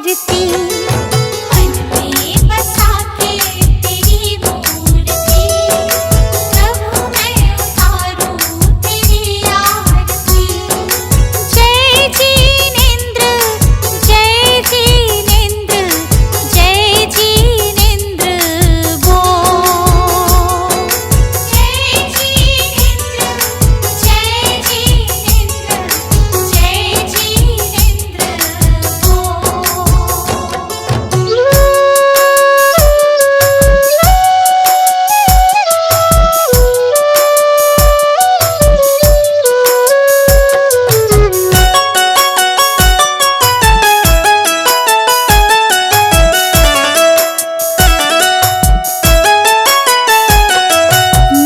आरती। मन में बसा के तेरी मूर्ति, प्रभु मैं उतारूं तेरी आरती। जय जिनेंद्र जय जिनेंद्र जय जिनेंद्र बोल। जय जिनेंद्र जय जिनेंद्र जय जिनेंद्र बोल।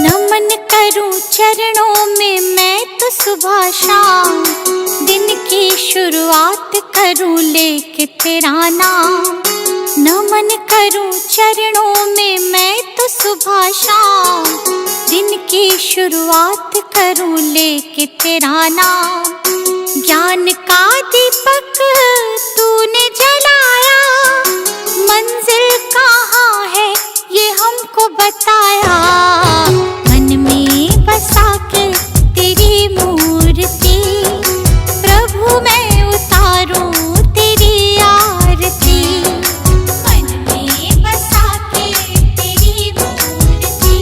नमन करूं चरणों में मैं तो सुबह शाम, दिन की शुरुआत करूं लेके तेरा नाम। नमन करूं चरणों में मैं तो सुबह शाम, दिन की शुरुआत करूं लेके तेरा नाम। ज्ञान का दीपक तूने जलाया, मंजिल कहाँ है ये हमको बताया। मन में बसा के तेरी मूर्ति, प्रभु मैं उतारूं तेरी आरती। मन में बसा के तेरी मूर्ति,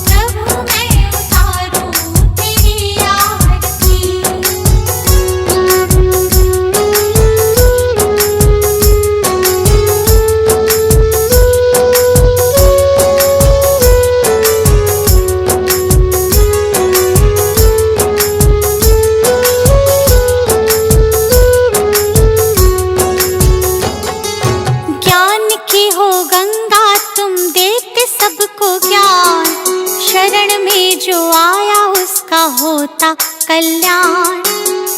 प्रभु मैं उतारूं तेरी आरती। ज्ञान की हो गंगा तुम देते सबको ज्ञान, शरण में जो आया उसका होता कल्याण।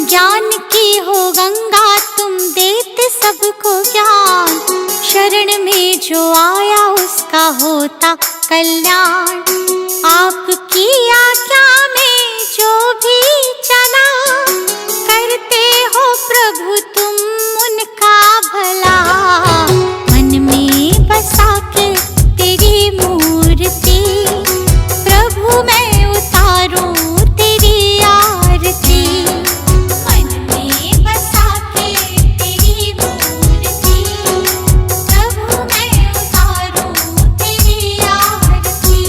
ज्ञान की हो गंगा तुम देते सबको ज्ञान, शरण में जो आया उसका होता कल्याण। आपकी आज्ञा में जो भी चला, करते हो प्रभु तुम उनका भला। मन में बसा के तेरी मूर्ति, प्रभु मैं उतारूं तेरी आरती। मन में बसा के तेरी मूर्ति, प्रभु मैं उतारूं तेरी आरती।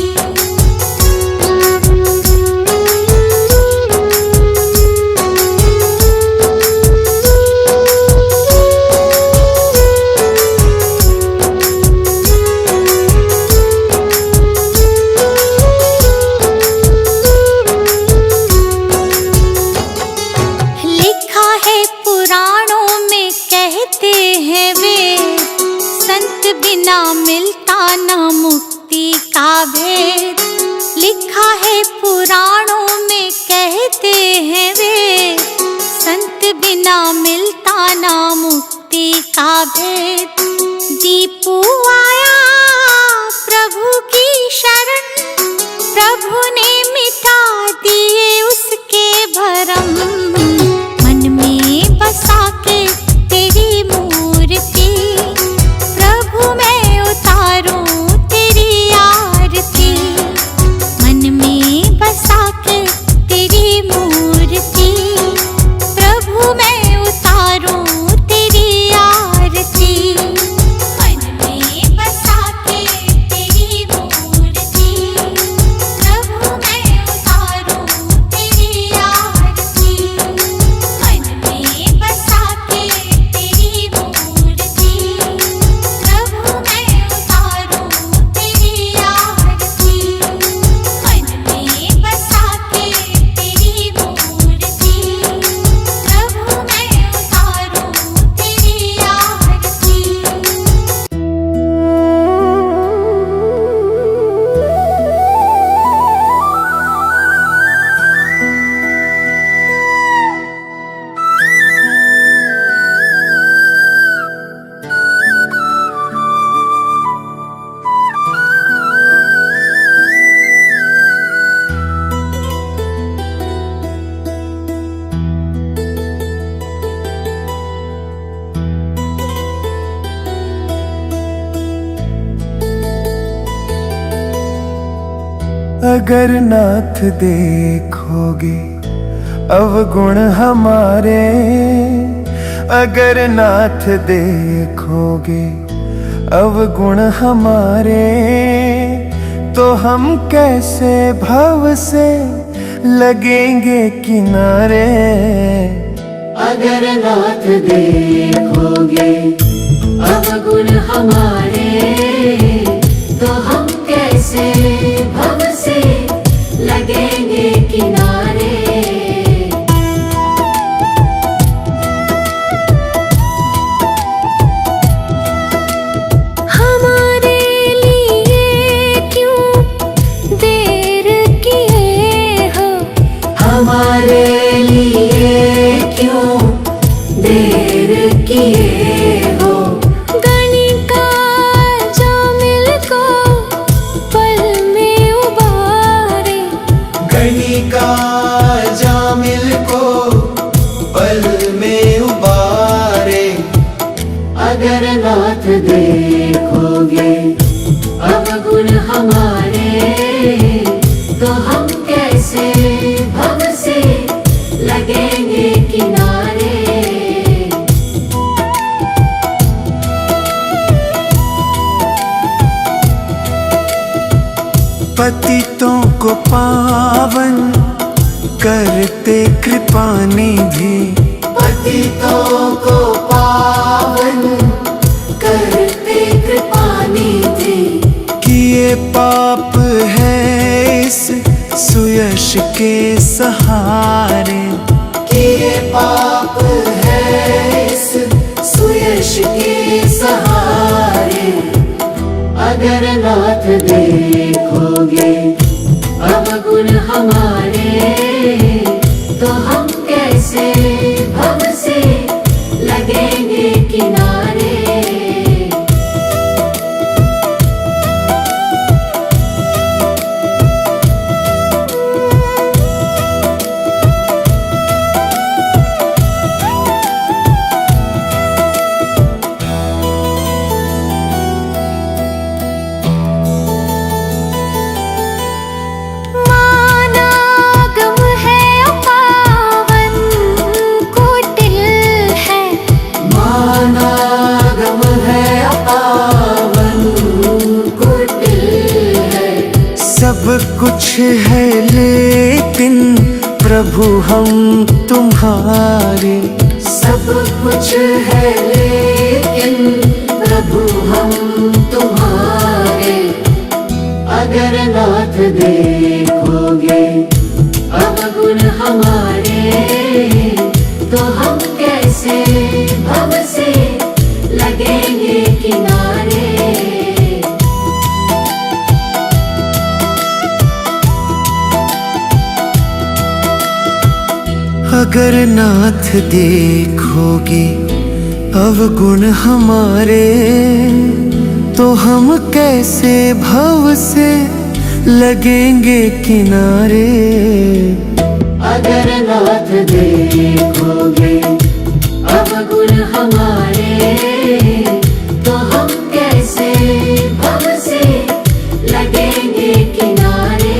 लिखा है पुराणों में कहते हैं वे, संत बिना मिलता ना मुक्ति का भेद। लिखा है पुराणों में कहते हैं वे, संत बिना मिलता ना मुक्ति का भेद। दीपू आया प्रभु की शरण, प्रभु ने मिटा दिए उसके भरम। मन में बसा के तेरी मूर्ति, प्रभु मैं उतारूं तेरी आरती। मन में बसा के तेरी मूर्ति, प्रभु मैं उतारूं तेरी आरती। मन में अगर नाथ देखोगे अवगुण हमारे, अगर नाथ देखोगे अवगुण हमारे, तो हम कैसे भव से लगेंगे किनारे। अगर नाथ देखोगे अवगुण हमारे, तो हम कैसे भव से लगेंगे किनारे। हमारे लिए क्यों देर किए हो, हमारे लिए क्यों देर किए हो। गणिका जामिल को पल में उबारे, गणिका जामिल को पल में उबारे। अगर नाथ देखोगे अवगुण हमारे, तो हम कैसे भव से लगेंगे किनारे। पतितों को पावन करते कृपा निधि, पतितों को पावन करते कृपा निधि। किए पाप है इस सुयश के सहारे, किए पाप है इस सुयश के सहारे। अगर नाथ देखोगे अवगुण हमारे, तो हम कैसे भव से लगेंगे किनारे। मानागम है अपावन कुटिल है, मानागम है अपावन कुटिल है। सब कुछ है लेकिन प्रभु हम तुम्हारे। सब कुछ है लेकिन प्रभु हम तुम्हारे। अगर नाथ देखोगे अवगुण हमारे, तो हम कैसे भव से लगेंगे किनारे। अगर नाथ देखोगे अवगुण हमारे, तो हम कैसे भव से लगेंगे किनारे। अगर नाथ देखोगे अवगुण हमारे, तो हम कैसे भव से लगेंगे किनारे।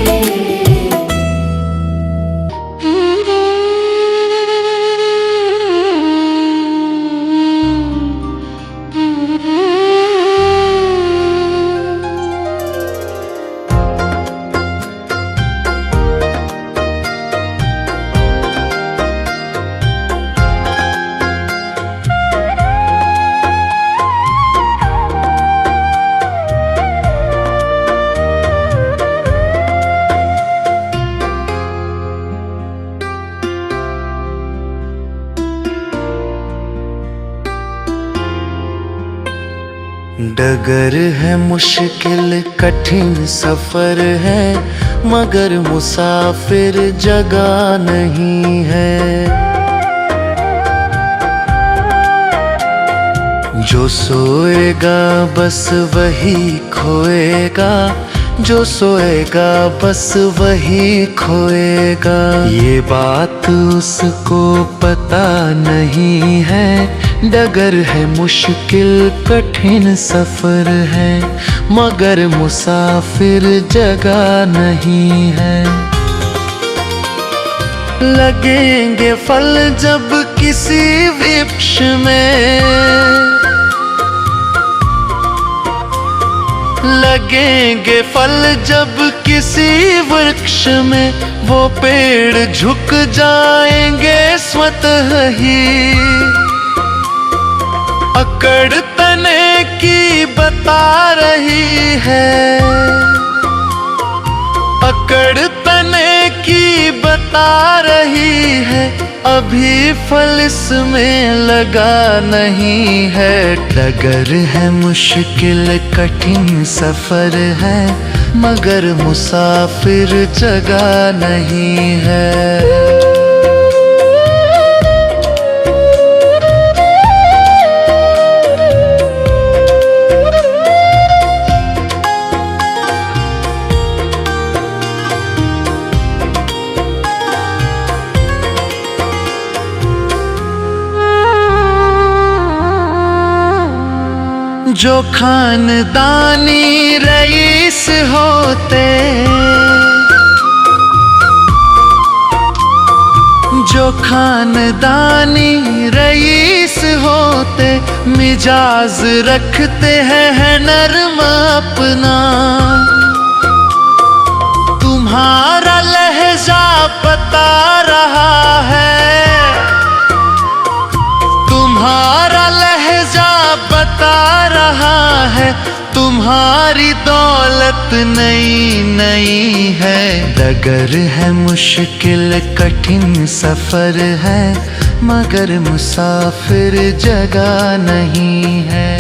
डगर है मुश्किल कठिन सफर है, मगर मुसाफिर जगह नहीं है। जो सोएगा बस वही खोएगा, जो सोएगा बस वही खोएगा। ये बात उसको पता नहीं है, डगर है मुश्किल कठिन सफर है, मगर मुसाफिर जगह नहीं है। लगेंगे फल जब किसी वृक्ष में, लगेंगे फल जब किसी वृक्ष में, वो पेड़ झुक जाएंगे स्वतः ही। अकड़ तने की बता रही है, अकड़ तने की बता रही है, अभी फल इसमें लगा नहीं है। डगर है मुश्किल कठिन सफर है, मगर मुसाफिर जगह नहीं है। जो खानदानी रईस होते, जो खानदानी रईस होते, मिजाज रखते हैं नर्म अपना। तुम्हारा लहजा बता रहा है, तुम्हारा लहजा बता रहा है, तुम्हारी दौलत नई नई है। डगर है मुश्किल कठिन सफर है, मगर मुसाफिर जगह नहीं है।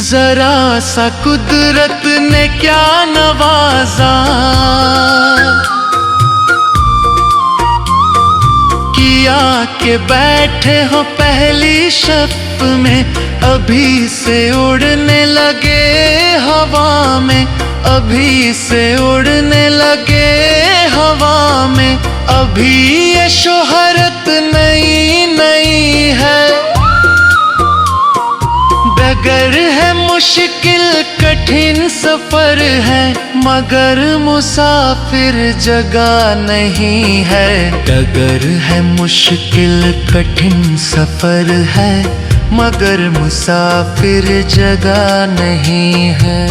जरा सा कुदरत ने क्या नवाजा, किया के बैठे हो पहली शब में, अभी से उड़ने लगे हवा में, अभी से उड़ने लगे हवा में। अभी ये शोहरत नई नई है, डगर है मुश्किल कठिन सफर है, मगर मुसाफिर जगह नहीं है। डगर है मुश्किल कठिन सफर है, मगर मुसाफिर जगह नहीं है।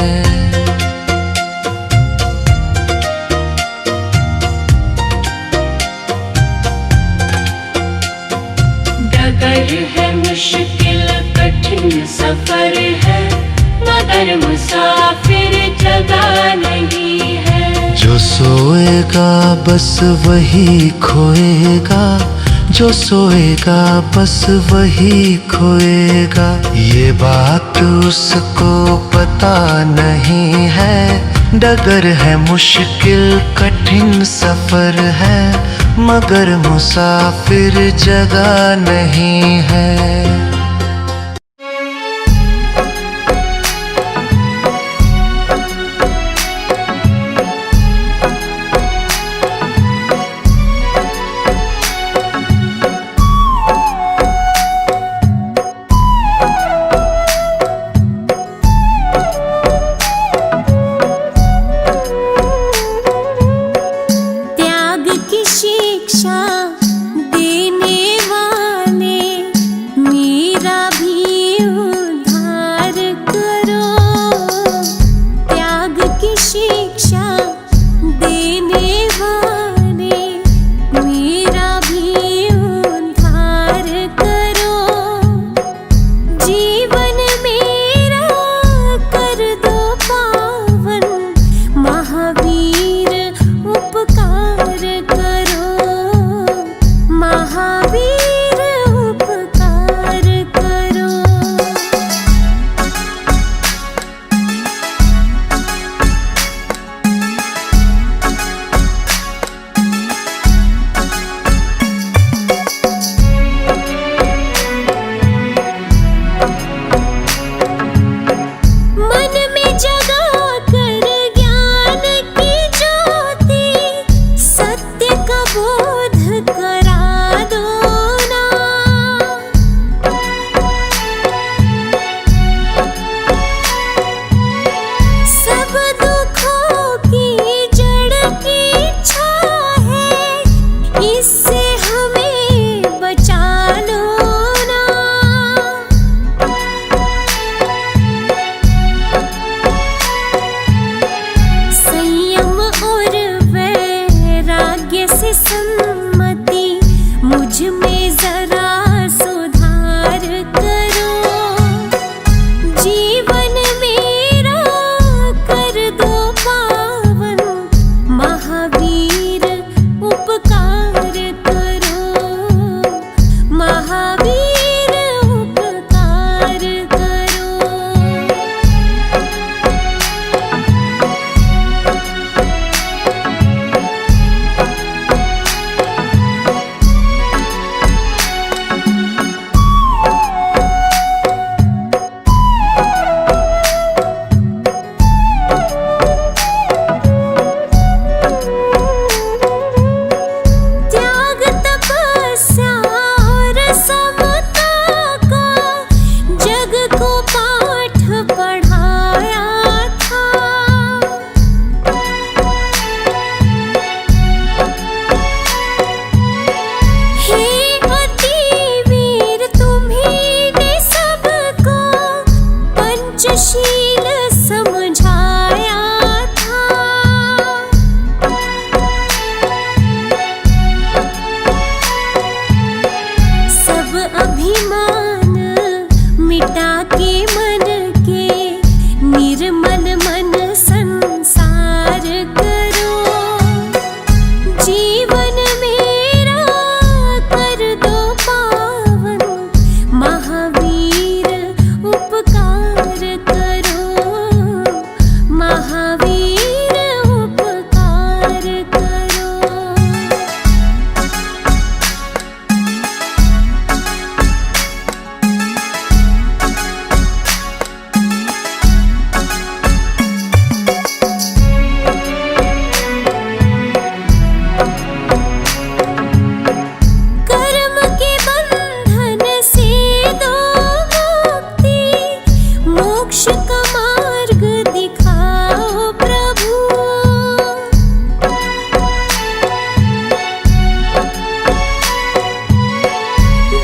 डगर है मुश्किल कठिन सफर है, मगर मुसाफिर जगह नहीं है। जो सोएगा बस वही खोएगा, जो सोएगा बस वही खोएगा। ये बात उसको पता नहीं है, डगर है मुश्किल कठिन सफर है, मगर मुसाफिर जगह नहीं है। है सम्मति, मुझ में जरा सुधार करो। जीवन मेरा कर दो पावन, महावीर उपकार करो। महावीर उपकार करो। त्याग तपस्या और समता का जग को पाठ पढ़ाया था। हे अति वीर, तुम्ही ने सबको पंचशील समझाया था। सब अभिमान मिटा के मन के, निर्मल मन संसार करो। जीवन मेरा कर दो पावन, महावीर उपकार करो। महावीर उपकार करो। कर्म के बंधन से दो मुक्ति, मोक्ष का मार्ग दिखाओ प्रभु।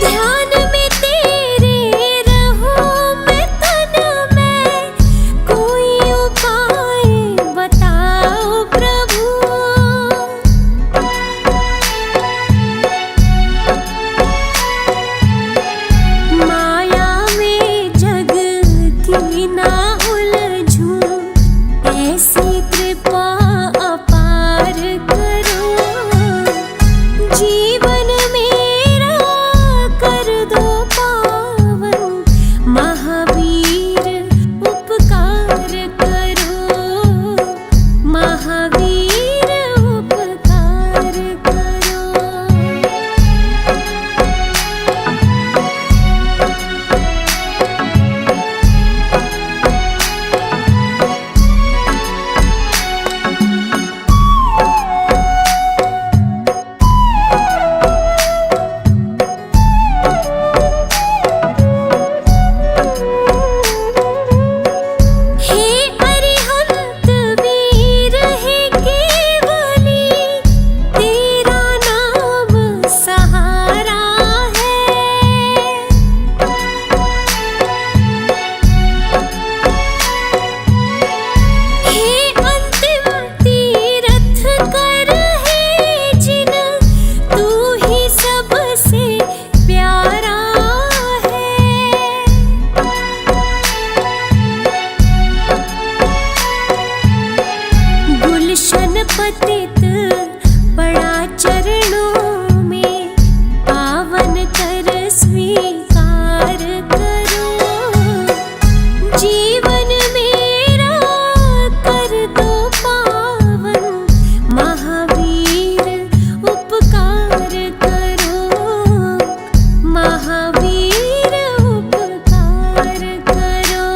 ध्यान में तेरे रहूं मैं तन में, कोई उपाय बताओ प्रभु। माया में जग की ना उलझूं, ऐसी कृपा अपार करो। जीवन मेरा कर दो पावन, महावीर उपकार करो। महावीर उपकार करो। हे अरिहंत वीर, हे केवली, तेरा नाम सहारा है। हे अंतिम तीरथ कर है जिन, तू ही सबसे प्यारा है। गुलशन पतित पड़ा चरणों में, पावन कर स्वीकार करो। जीवन मेरा कर दो पावन, महावीर उपकार करो। महावीर उपकार करो।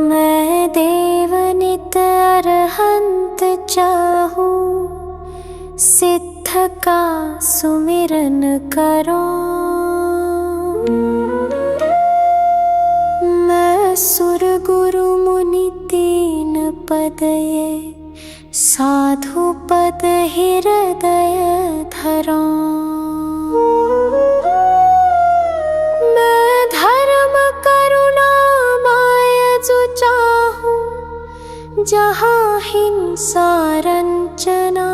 मैं देवनित अरहंत चाहूं, सिद्ध का सुमिरन करो। मैं सुर गुरु मुनि तीन पद ये साधु पद हृदय धरा। मैं धर्म करुणा माय जो चाहूं, जहाँ हिंसा रंचना।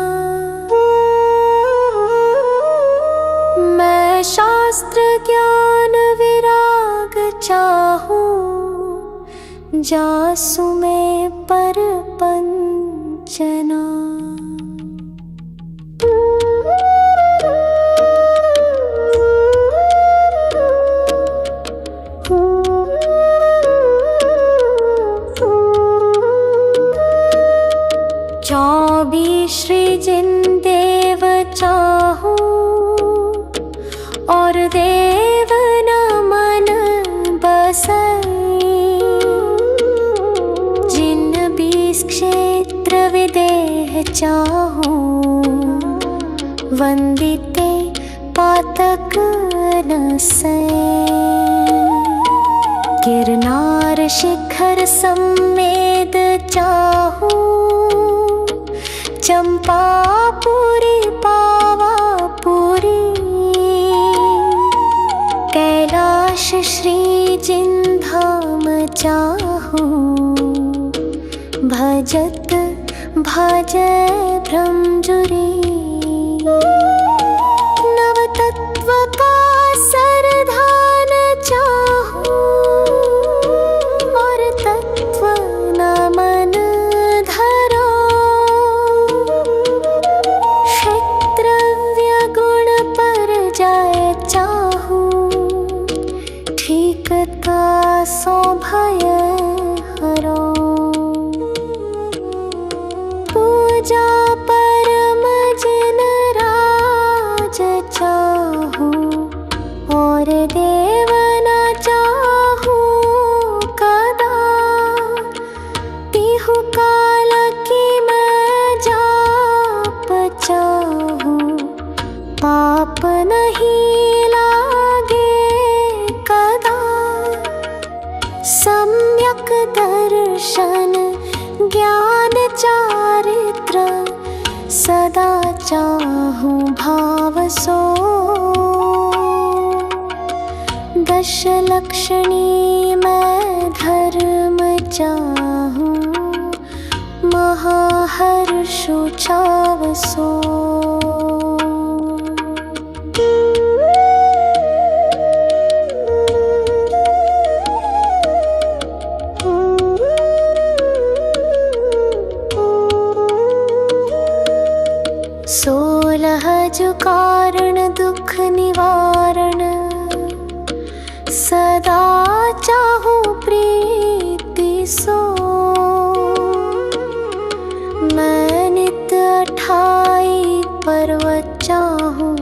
मैं शास्त्र ज्ञान विराग चाहूं, जासु में परपंचना। श्री जिन देव चाहूं, और देव न मन बसई। जिन 20 क्षेत्र विदेह चाहूं, वंदिते पातक न सई। गिरनार शिखर सम्मेद चाहूं, चंपापुरी पावापुरी। कैलाश श्री जिन धाम चाहूं, भजत भजय भ्रमजुरी। नवतत्व का सरधान चाहूं, और तत्व न मन धरा। क्षेत्रव्य गुण पर जाए चाहूं, ठीकता सो भय हरो। पूजा परम जिन राज चाहूं, और देव न चाहूं कदा। पिहु काल की मैं जाप चाहूं, पाप नहीं लागे कदा। सम्यक दर्शन ज्ञान चारित्र, सदा चाहूं भाव सो। दश लक्षणी मैं धर्म चाहूं, महाहर्षु छाव सो। सोलह जो कारण दुख निवारण, सदा चाहूं प्रीति सो। मैं नित 28 पर्वत चाहूं,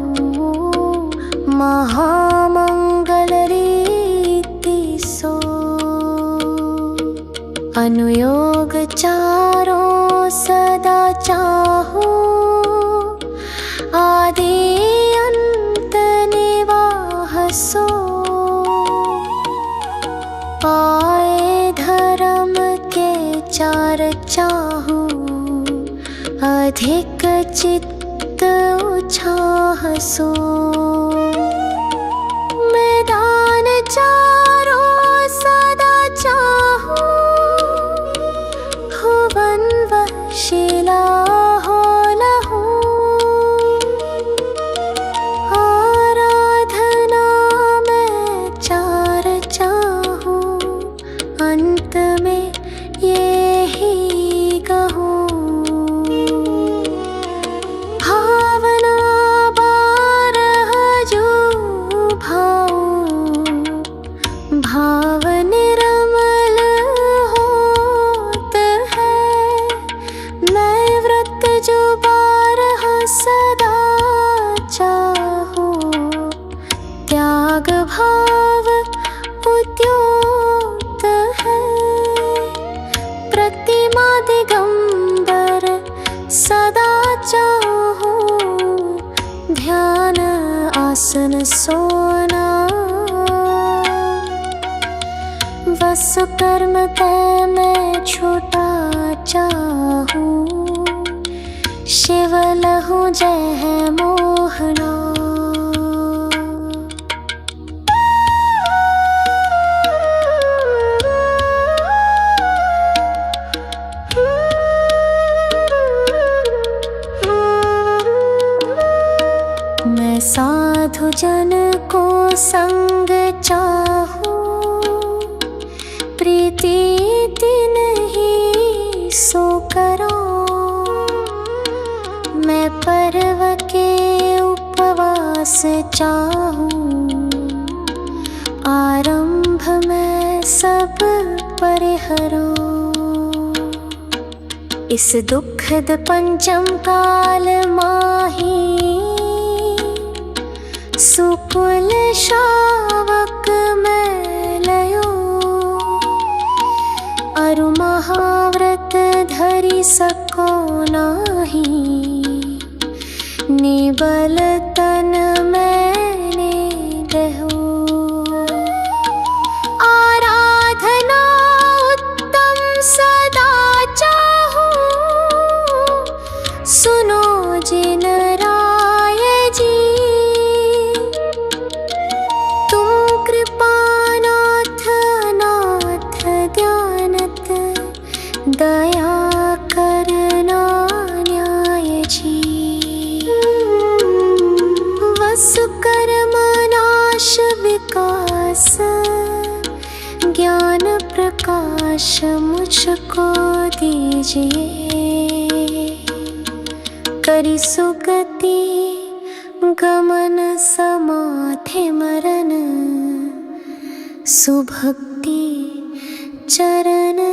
महामंगल रीति सो। अनुयोग चारों सदा चाहूं, आदि अंत निवाह सो। पाए धर्म के चार चाहूं, अधिक चित्त उछाह सो। मैदान चारों सदा चाहूं, भुवन व शिला हो लहू। आराधना में चार चाहूं, अंत में ये ही कहूं। भावना 12 जो भाऊं, भाव निर्मल होत है। मैं व्रत जो 12 सदा चाहूं, त्याग भाव उद्योत है। प्रतिमा दिगंबर सदा चाहूं, ध्यान आसन सोना। वस कर्म तय मैं छोटा चाहूं, जय है मोहना। मैं साधु जन को संग चाहूं, प्रीति नहीं सो करो। मैं पर्व के उपवास चाहूं, आरंभ में सब परिहरो। इस दुखद पंचम काल माही, सुकुल शावक मैं लयो। अरु महाव्रत धरि सको नाही, निबल तन मैंने दहो। आराधना उत्तम सदा चाहूं, सुनो जिन राय जी। तुम कृपानाथ नाथ ज्ञानत, दया करना न्याय जी। वसु कर्म नाश विकास, ज्ञान प्रकाश मुझको दीजिए। करी सुगति गमन समाधि मरण, सुभक्ति चरण